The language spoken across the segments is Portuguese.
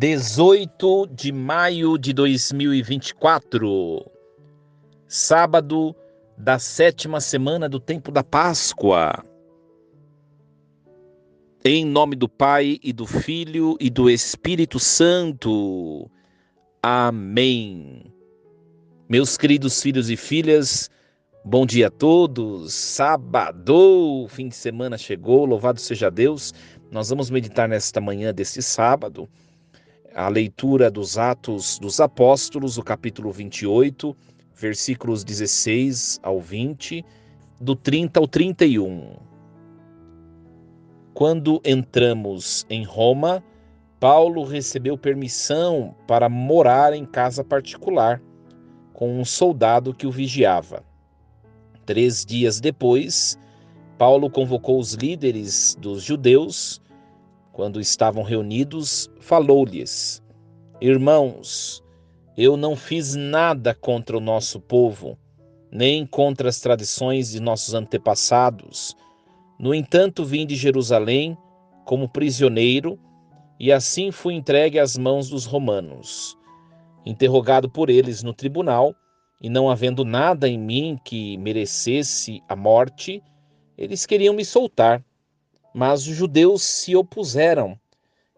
18 de maio de 2024, sábado da 7ª semana do tempo da Páscoa. Em nome do Pai, e do Filho, e do Espírito Santo. Amém. Meus queridos filhos e filhas, bom dia a todos. Sábado, fim de semana chegou, louvado seja Deus. Nós vamos meditar nesta manhã deste sábado a leitura dos Atos dos Apóstolos, o capítulo 28, versículos 16 ao 20, do 30 ao 31. Quando entramos em Roma, Paulo recebeu permissão para morar em casa particular, com um soldado que o vigiava. 3 dias depois, Paulo convocou os líderes dos judeus. Quando estavam reunidos, falou-lhes: Irmãos, eu não fiz nada contra o nosso povo, nem contra as tradições de nossos antepassados. No entanto, vim de Jerusalém como prisioneiro e assim fui entregue às mãos dos romanos. Interrogado por eles no tribunal, e não havendo nada em mim que merecesse a morte, eles queriam me soltar, mas os judeus se opuseram,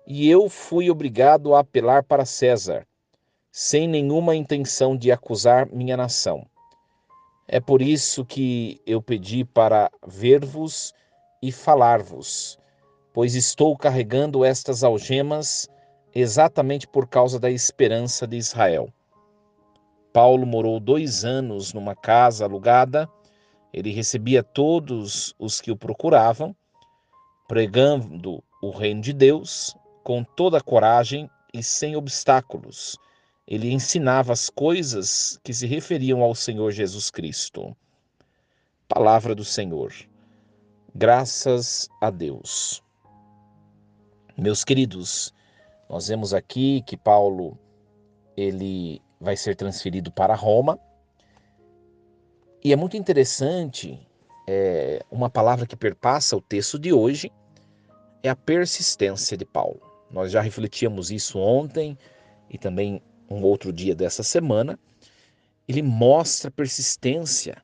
e eu fui obrigado a apelar para César, sem nenhuma intenção de acusar minha nação. É por isso que eu pedi para ver-vos e falar-vos, pois estou carregando estas algemas exatamente por causa da esperança de Israel. Paulo morou 2 anos numa casa alugada. Ele recebia todos os que o procuravam, pregando o reino de Deus com toda a coragem e sem obstáculos. Ele ensinava as coisas que se referiam ao Senhor Jesus Cristo. Palavra do Senhor. Graças a Deus. Meus queridos, nós vemos aqui que Paulo ele vai ser transferido para Roma. E é muito interessante, uma palavra que perpassa o texto de hoje, é a persistência de Paulo. Nós já refletíamos isso ontem e também um outro dia dessa semana. Ele mostra persistência,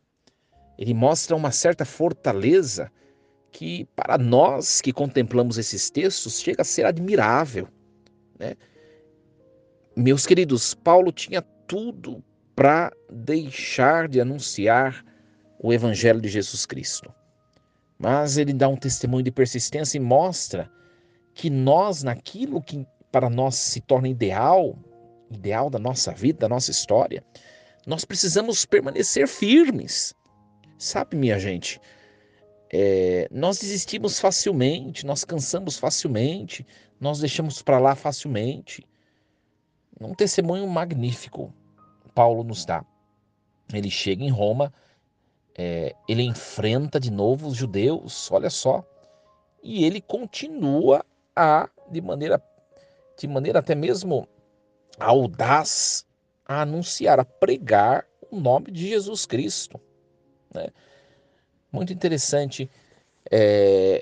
ele mostra uma certa fortaleza que, para nós que contemplamos esses textos, chega a ser admirável, né? Meus queridos, Paulo tinha tudo para deixar de anunciar o Evangelho de Jesus Cristo. Mas ele dá um testemunho de persistência e mostra que nós, naquilo que para nós se torna ideal da nossa vida, da nossa história, nós precisamos permanecer firmes. Sabe, minha gente, nós desistimos facilmente, nós cansamos facilmente, nós deixamos para lá facilmente. Um testemunho magnífico Paulo nos dá. Ele chega em Roma, ele enfrenta de novo os judeus, olha só, e ele continua de maneira até mesmo audaz, a anunciar, a pregar o nome de Jesus Cristo, né? Muito interessante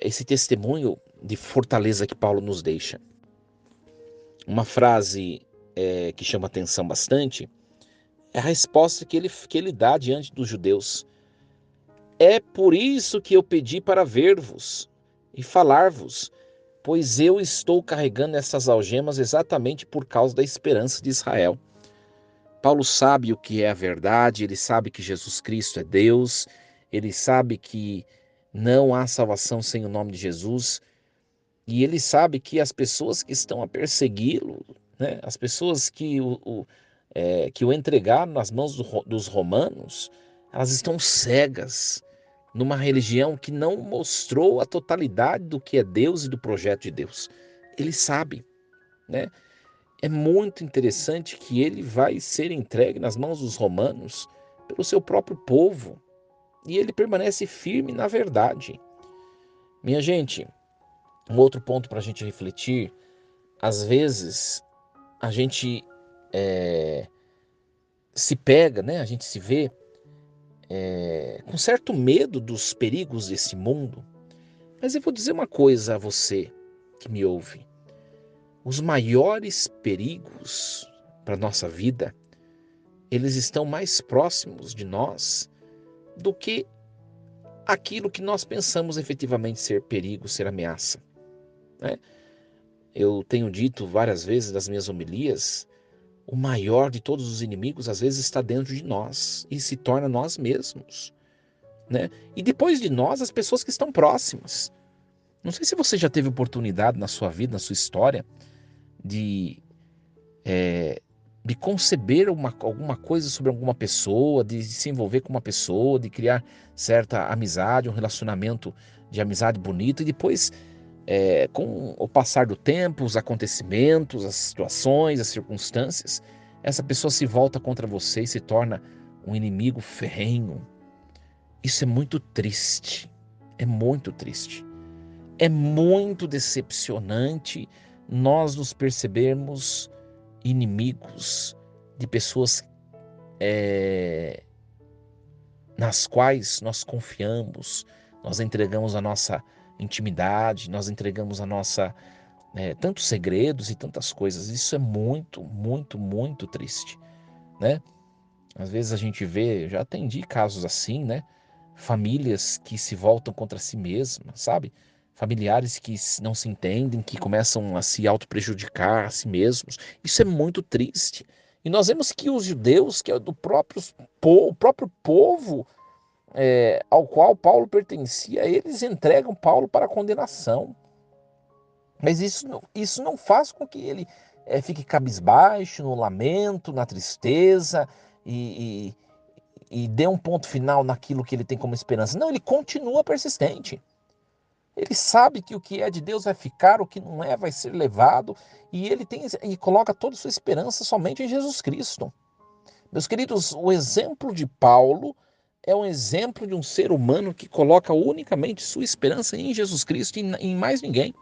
esse testemunho de fortaleza que Paulo nos deixa. Uma frase que chama atenção bastante é a resposta que ele dá diante dos judeus. É por isso que eu pedi para ver-vos e falar-vos, pois eu estou carregando essas algemas exatamente por causa da esperança de Israel. Paulo sabe o que é a verdade, ele sabe que Jesus Cristo é Deus, ele sabe que não há salvação sem o nome de Jesus, e ele sabe que as pessoas que estão a persegui-lo, né, as pessoas que o entregaram nas mãos dos romanos, elas estão cegas numa religião que não mostrou a totalidade do que é Deus e do projeto de Deus. Ele sabe, né? É muito interessante que ele vai ser entregue nas mãos dos romanos pelo seu próprio povo, e ele permanece firme na verdade. Minha gente, um outro ponto para a gente refletir: às vezes a gente se pega, né? A gente se vê com certo medo dos perigos desse mundo. Mas eu vou dizer uma coisa a você que me ouve: Os maiores perigos para a nossa vida, eles estão mais próximos de nós do que aquilo que nós pensamos efetivamente ser perigo, ser ameaça, né? Eu tenho dito várias vezes nas minhas homilias, o maior de todos os inimigos às vezes está dentro de nós e se torna nós mesmos, né? E depois de nós, as pessoas que estão próximas. Não sei se você já teve oportunidade na sua vida, na sua história, de, eh, de conceber alguma coisa sobre alguma pessoa, de se envolver com uma pessoa, de criar certa amizade, um relacionamento de amizade bonito, e depois, com o passar do tempo, os acontecimentos, as situações, as circunstâncias, essa pessoa se volta contra você e se torna um inimigo ferrenho. Isso é muito triste, é muito triste. É muito decepcionante nós nos percebermos inimigos de pessoas, eh, nas quais nós confiamos, nós entregamos a nossa intimidade, nós entregamos a nossa, tantos segredos e tantas coisas. Isso é muito, muito, muito triste, né. Às vezes a gente vê, já atendi casos assim, né, famílias que se voltam contra si mesmas, sabe? Familiares que não se entendem, que começam a se auto-prejudicar a si mesmos. Isso é muito triste. E nós vemos que os judeus, que é o próprio povo, ao qual Paulo pertencia, eles entregam Paulo para a condenação. Mas isso não faz com que ele fique cabisbaixo, no lamento, na tristeza e, e dê um ponto final naquilo que ele tem como esperança. Não, ele continua persistente. Ele sabe que o que é de Deus vai ficar, o que não é vai ser levado, e ele tem e coloca toda a sua esperança somente em Jesus Cristo. Meus queridos, o exemplo de Paulo é um exemplo de um ser humano que coloca unicamente sua esperança em Jesus Cristo e em mais ninguém.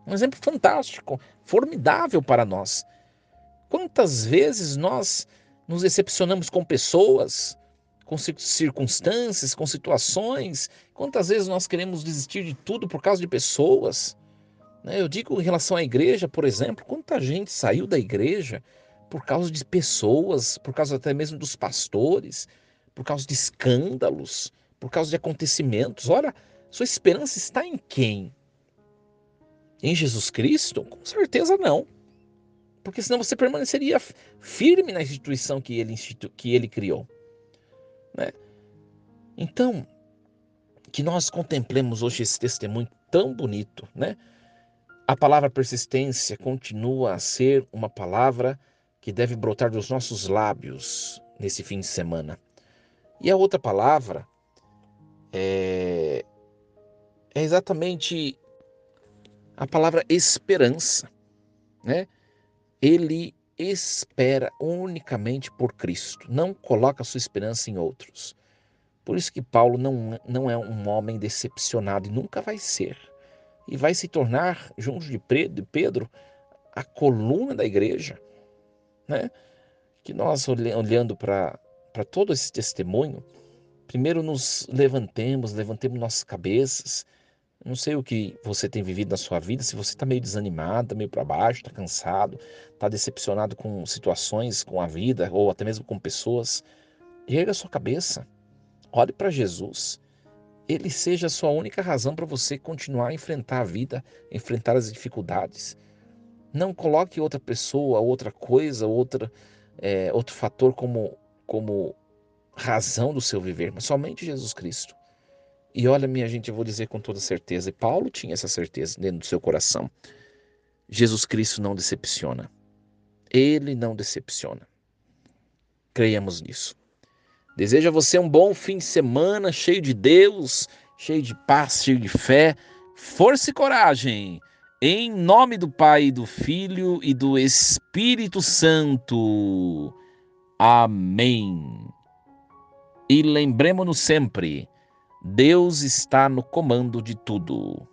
Um exemplo fantástico, formidável para nós. Quantas vezes nós nos decepcionamos com pessoas, com circunstâncias, com situações? Quantas vezes nós queremos desistir de tudo por causa de pessoas, né? Eu digo em relação à igreja, por exemplo, quanta gente saiu da igreja por causa de pessoas, por causa até mesmo dos pastores, por causa de escândalos, por causa de acontecimentos. Ora, sua esperança está em quem? Em Jesus Cristo? Com certeza não. Porque senão você permaneceria firme na instituição que ele criou, né? Então, que nós contemplemos hoje esse testemunho tão bonito, né? A palavra persistência continua a ser uma palavra que deve brotar dos nossos lábios nesse fim de semana. E a outra palavra é, é exatamente a palavra esperança, né? Ele espera unicamente por Cristo, não coloca sua esperança em outros. Por isso que Paulo não é um homem decepcionado e nunca vai ser. E vai se tornar, junto de Pedro, a coluna da igreja, né? Que nós, olhando para todo esse testemunho, primeiro nos levantemos nossas cabeças. Não sei o que você tem vivido na sua vida, se você está meio desanimado, meio para baixo, está cansado, está decepcionado com situações, com a vida, ou até mesmo com pessoas. Erga a sua cabeça, olhe para Jesus. Ele seja a sua única razão para você continuar a enfrentar a vida, enfrentar as dificuldades. Não coloque outra pessoa, outra coisa, outro fator como razão do seu viver, mas somente Jesus Cristo. E olha, minha gente, eu vou dizer com toda certeza, e Paulo tinha essa certeza dentro do seu coração: Jesus Cristo não decepciona. Ele não decepciona. Creiamos nisso. Desejo a você um bom fim de semana, cheio de Deus, cheio de paz, cheio de fé, força e coragem. Em nome do Pai, do Filho e do Espírito Santo. Amém. E lembremos-nos sempre, Deus está no comando de tudo.